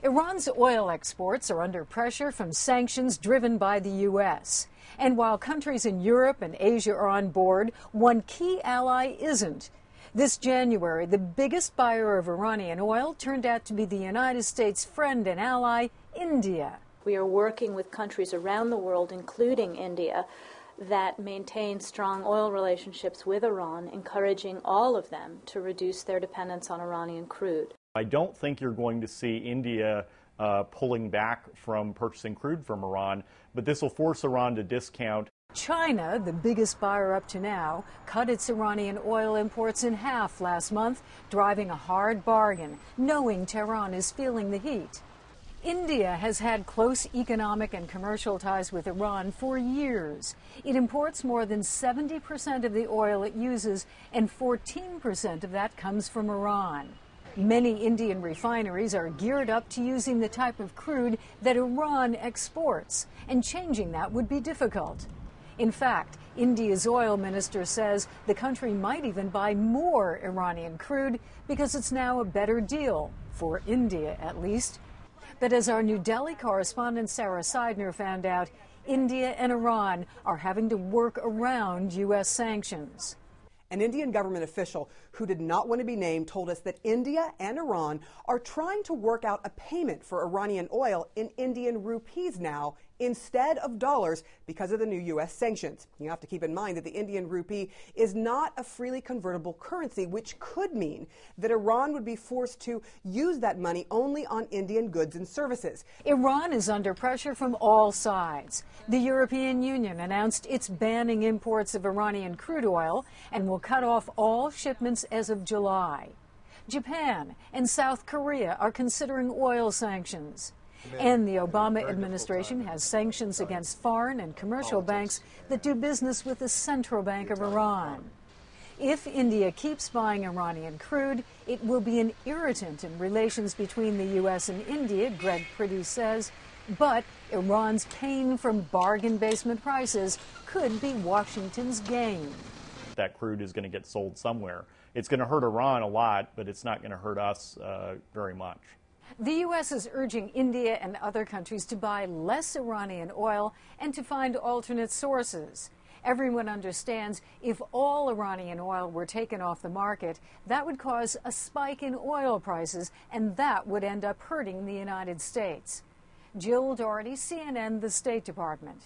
Iran's oil exports are under pressure from sanctions driven by the U.S. And while countries in Europe and Asia are on board, one key ally isn't. This January, the biggest buyer of Iranian oil turned out to be the United States' friend and ally, India. We are working with countries around the world, including India, that maintain strong oil relationships with Iran, encouraging all of them to reduce their dependence on Iranian crude. I don't think you're going to see India pulling back from purchasing crude from Iran, but this will force Iran to discount. China, the biggest buyer up to now, cut its Iranian oil imports in half last month, driving a hard bargain, knowing Tehran is feeling the heat. India has had close economic and commercial ties with Iran for years. It imports more than 70% of the oil it uses, and 14% of that comes from Iran. Many Indian refineries are geared up to using the type of crude that Iran exports, and changing that would be difficult. In fact, India's oil minister says the country might even buy more Iranian crude because it's now a better deal, for India at least. But as our New Delhi correspondent Sarah Seidner found out, India and Iran are having to work around U.S. sanctions. An Indian government official who did not want to be named told us that India and Iran are trying to work out a payment for Iranian oil in Indian rupees now instead of dollars because of the new U.S. sanctions. You have to keep in mind that the Indian rupee is not a freely convertible currency, which could mean that Iran would be forced to use that money only on Indian goods and services. Iran is under pressure from all sides. The European Union announced it's banning imports of Iranian crude oil and will cut off all shipments as of July. Japan and South Korea are considering oil sanctions. And the Obama administration has sanctions against foreign and commercial banks that do business with the Central Bank of Iran. If India keeps buying Iranian crude, it will be an irritant in relations between the U.S. and India, Greg Priddy says. But Iran's pain from bargain basement prices could be Washington's gain. That crude is going to get sold somewhere. It's going to hurt Iran a lot, but it's not going to hurt us very much. The U.S. is urging India and other countries to buy less Iranian oil and to find alternate sources. Everyone understands if all Iranian oil were taken off the market, that would cause a spike in oil prices, and that would end up hurting the United States. Jill Doherty, CNN, the State Department.